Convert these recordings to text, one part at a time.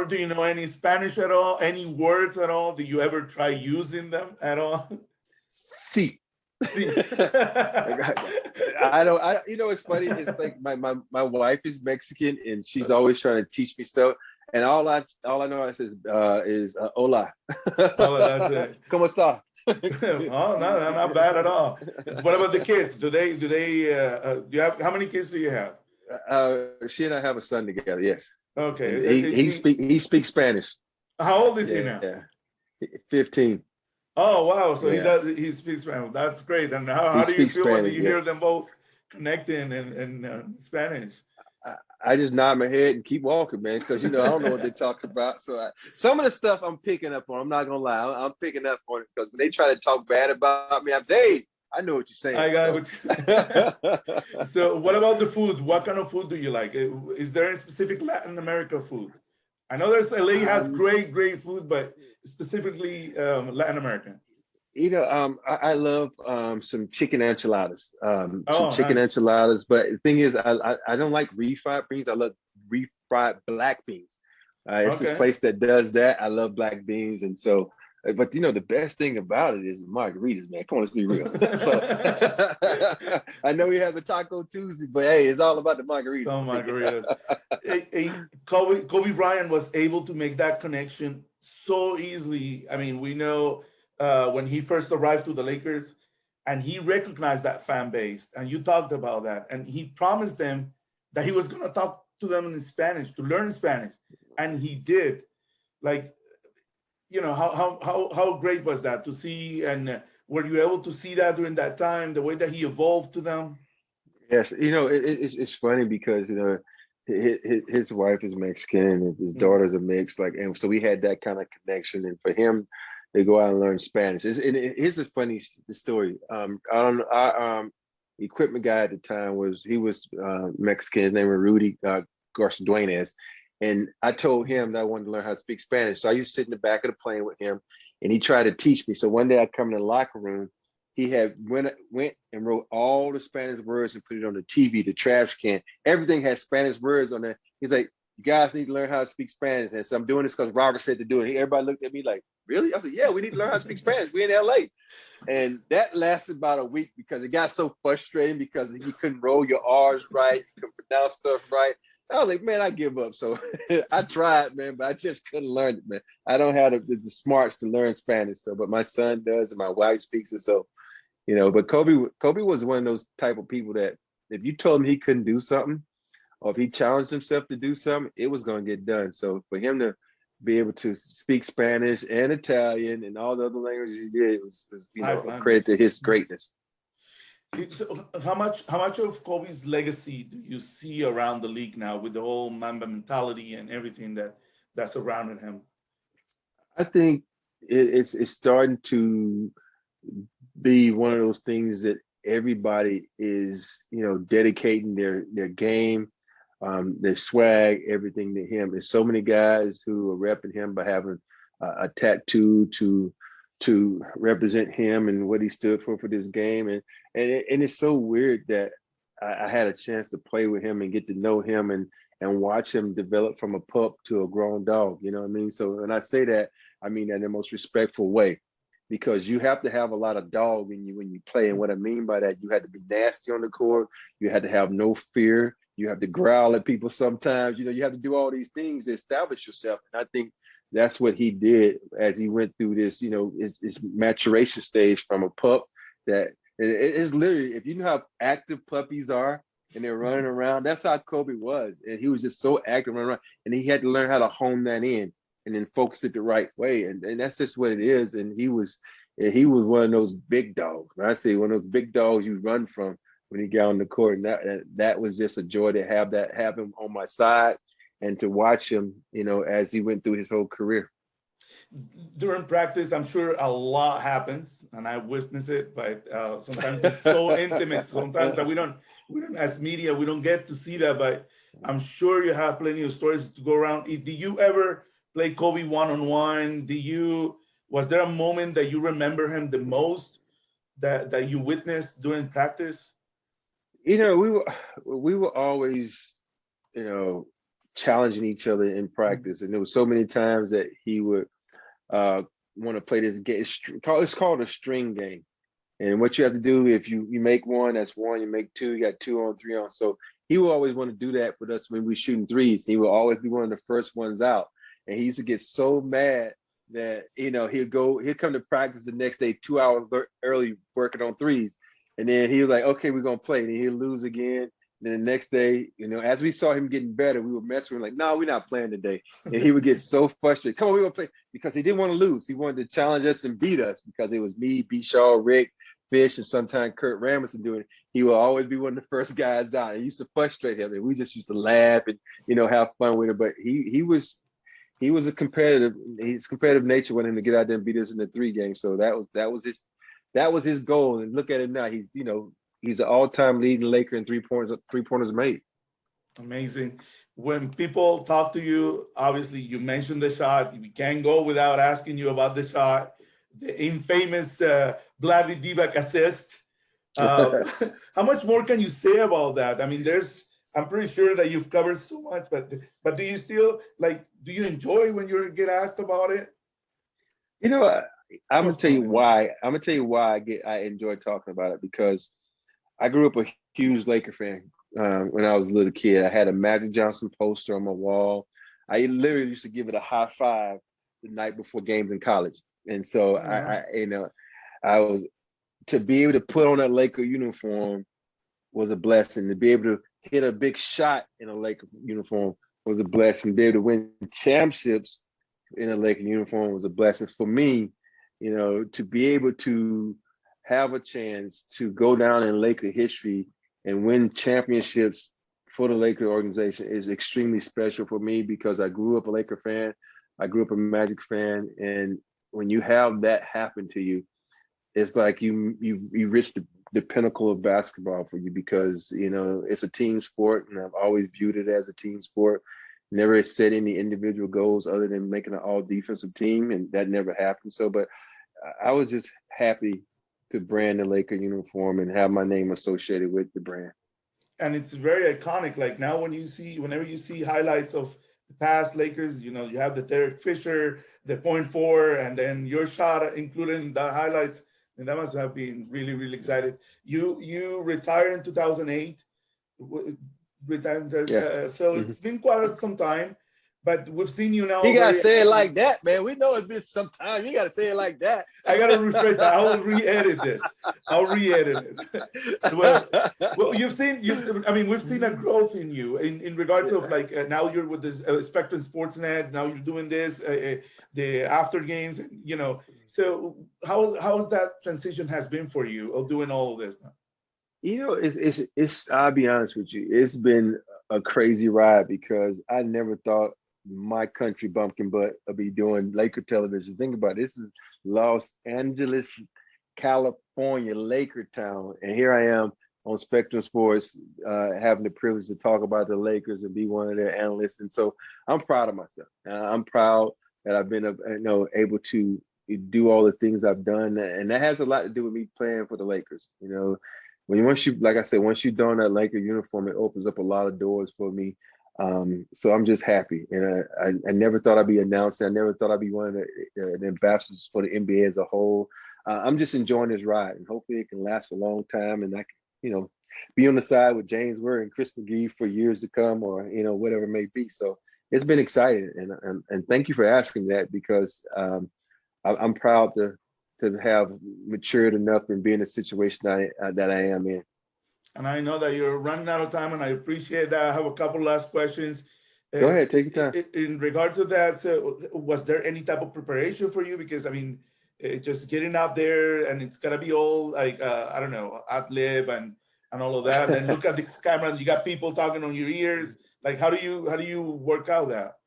do you know any Spanish at all? Any words at all? Do you ever try using them at all? See. See. I don't. You know, it's funny. It's like my wife is Mexican, and she's always trying to teach me stuff. And all I know is hola. Oh, that's it. ¿Cómo está? Oh, no, not bad at all. What about the kids? Do you have, how many kids do you have? She and I have a son together. Yes, Okay. and he speaks Spanish. How old is he now? Yeah, 15. Oh, wow. So Yeah, he speaks Spanish. That's great. And he how do you speaks feel when Spanish. you Yeah. hear them both connecting in Spanish? I just nod my head and keep walking, man, because I don't know what they talk about. So some of the stuff I'm picking up on. I'm not gonna lie, I'm picking up on it because when they try to talk bad about me, I'm saying, hey, I know what you're saying. I got what. So, what about the food? What kind of food do you like? Is there any specific Latin America food? I know there's LA has um, great food, but specifically Latin American. I love some chicken enchiladas, some Oh, chicken nice. enchiladas. But the thing is, I don't like refried beans. I love refried black beans. It's this Okay. place that does that. I love black beans, and so. But the best thing about it is margaritas, man. Come on, let's be real. So I know we have the Taco Tuesday, but hey, it's all about the margaritas Some for me. margaritas. Kobe Bryant was able to make that connection so easily. I mean, we know when he first arrived to the Lakers, and he recognized that fan base, and you talked about that, and he promised them that he was going to talk to them in Spanish to learn Spanish, and he did. Like, how great was that to see, and were you able to see that during that time, the way that he evolved to them? Yes, it's funny because his wife is Mexican and his Mm. daughters are mixed, like, and so we had that kind of connection. And for him, they go out and learn Spanish. Here's a funny story. Our equipment guy at the time was Mexican. His name was Rudy Garcidueñez, and I told him that I wanted to learn how to speak Spanish. So I used to sit in the back of the plane with him, and he tried to teach me. So one day I come in the locker room. He had went and wrote all the Spanish words and put it on the TV, the trash can. Everything has Spanish words on there. He's like, "You guys need to learn how to speak Spanish." And so I'm doing this because Robert said to do it. Everybody looked at me like, "Really?" I was like, "Yeah, we need to learn how to speak Spanish. We're in LA." And that lasted about a week because it got so frustrating because you couldn't roll your R's right, you couldn't pronounce stuff right. I was like, man, I give up. So I tried, man, but I just couldn't learn it, man. I don't have the smarts to learn Spanish. So, but my son does, and my wife speaks it. So, but Kobe was one of those type of people that if you told him he couldn't do something, or if he challenged himself to do something, it was going to get done. So for him to be able to speak Spanish and Italian and all the other languages he did was Five a credit to languages. his greatness. So how much of Kobe's legacy do you see around the league now with the whole Mamba mentality and everything that's surrounded him? I think it's starting to be one of those things that everybody is, dedicating their game, their swag, everything to him. There's so many guys who are repping him by having a tattoo to represent him and what he stood for this game, and it's so weird that I had a chance to play with him and get to know him and watch him develop from a pup to a grown dog. You know what I mean? So when I say that, I mean that in the most respectful way, because you have to have a lot of dog in you when you play. And what I mean by that, you had to be nasty on the court. You had to have no fear. You have to growl at people sometimes. You have to do all these things to establish yourself. And I think that's what he did as he went through this, his maturation stage from a pup. That it's literally, if you know how active puppies are and they're running around, that's how Kobe was. And he was just so active running around. And he had to learn how to hone that in and then focus it the right way. And that's just what it is. And he was one of those big dogs. When I say one of those big dogs you run from when he got on the court. And that was just a joy to have that happen on my side and to watch him, as he went through his whole career. During practice, I'm sure a lot happens, and I witness it. But sometimes it's so intimate. Sometimes that we don't as media, we don't get to see that. But I'm sure you have plenty of stories to go around. Do you ever play Kobe one on one? Was there a moment that you remember him the most that you witnessed during practice? We were always, challenging each other in practice. And there was so many times that he would want to play this game. It's called a string game. And what you have to do, if you make one, that's one. You make two, you got 2 on, 3 on. So he will always want to do that with us when we're shooting threes. He will always be one of the first ones out. And he used to get so mad that, he'll come to practice the next day 2 hours early working on threes. And then he was like, okay, we're going to play. And he'll lose again. And then the next day, as we saw him getting better, we would mess with him like, no, we're not playing today. And he would get so frustrated. Come on, we're going to play. Because he didn't want to lose. He wanted to challenge us and beat us because it was me, B. Shaw, Rick, Fish, and sometimes Kurt Ramison doing it. He will always be one of the first guys out. It used to frustrate him. And we just used to laugh and, have fun with it. But he was a competitive. His competitive nature wanted him to get out there and beat us in the 3 game. So that was his goal. And look at him now. He's an all-time leading Laker in three-pointers made. Amazing. When people talk to you, obviously you mentioned the shot. We can't go without asking you about the shot, the infamous Bradley Divac assist. How much more can you say about that? I mean, I'm pretty sure that you've covered so much, but do you still do you enjoy when you get asked about it? I'm gonna tell you why. I enjoy talking about it, because I grew up a huge Laker fan when I was a little kid. I had a Magic Johnson poster on my wall. I literally used to give it a high five the night before games in college. And so I was, to be able to put on that Laker uniform was a blessing. To be able to hit a big shot in a Laker uniform was a blessing. To be able to win championships in a Laker uniform was a blessing for me. To be able to have a chance to go down in Laker history and win championships for the Laker organization is extremely special for me, because I grew up a Laker fan. I grew up a Magic fan. And when you have that happen to you, it's like you reached the pinnacle of basketball for you, because, it's a team sport, and I've always viewed it as a team sport. Never set any individual goals other than making an all defensive team, and that never happened. So, but I was just happy to brand the Laker uniform and have my name associated with the brand. And it's very iconic. Like now, whenever you see highlights of the past Lakers, you have the Derek Fisher, the .4, and then your shot included in the highlights. And that must have been really, really excited. You retired in 2008. Yes. So it's been quite some time. But we've seen you now. You gotta say it like that, man. We know it's been some time. You gotta say it like that. I gotta rephrase that. I will re-edit this. I'll re-edit it. Well, we've seen a growth in you in regards of now you're with this Spectrum Sportsnet. Now you're doing this, the after games. So how's that transition has been for you of doing all of this now? It's. I'll be honest with you. It's been a crazy ride, because I never thought my country bumpkin butt would be doing Laker television. Think about it. This is Los Angeles, California, Laker town. And here I am on Spectrum Sports, having the privilege to talk about the Lakers and be one of their analysts. And so I'm proud of myself. I'm proud that I've been able to do all the things I've done. And that has a lot to do with me playing for the Lakers. Once you don that Laker uniform, it opens up a lot of doors for me. So I'm just happy. And I never thought I'd be announcing. I never thought I'd be one of the ambassadors for the NBA as a whole. I'm just enjoying this ride, and hopefully it can last a long time, and I can, be on the side with James Worth and Chris McGee for years to come, or, whatever it may be. So it's been exciting. And thank you for asking that, because I'm proud to have matured enough and be in the situation that I am in. And I know that you're running out of time, and I appreciate that. I have a couple last questions. Go ahead, take your time. In regards to that, so was there any type of preparation for you? Because just getting out there, and it's gonna be all like I don't know, ad lib and all of that. And then look at this camera, and you got people talking on your ears. Like, how do you work out that?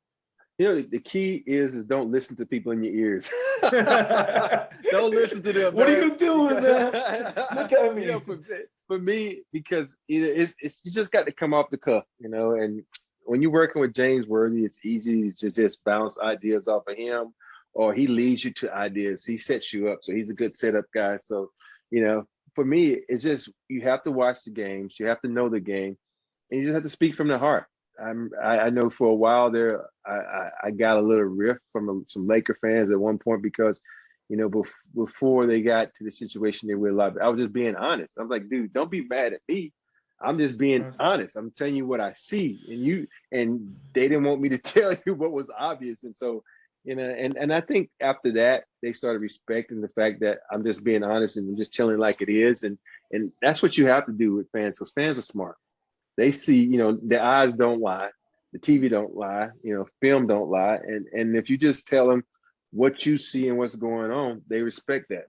The key is don't listen to people in your ears. Don't listen to them. What are you doing, man? Look at me. For me, because it's you just got to come off the cuff, and when you're working with James Worthy, it's easy to just bounce ideas off of him, or he leads you to ideas. He sets you up, so he's a good setup guy. So, for me, it's just you have to watch the games, you have to know the game, and you just have to speak from the heart. I know for a while there, I got a little rift from some Laker fans at one point because, you know, before they got to the situation they were live, I was just being honest. I'm like, dude, don't be mad at me. I'm just being Yes. honest. I'm telling you what I see, and they didn't want me to tell you what was obvious, and so, you know, and I think after that they started respecting the fact that I'm just being honest and I'm just telling like it is, and that's what you have to do with fans, because fans are smart. They see, you know, their eyes don't lie, the TV don't lie, you know, film don't lie, and if you just tell them what you see and what's going on, they respect that.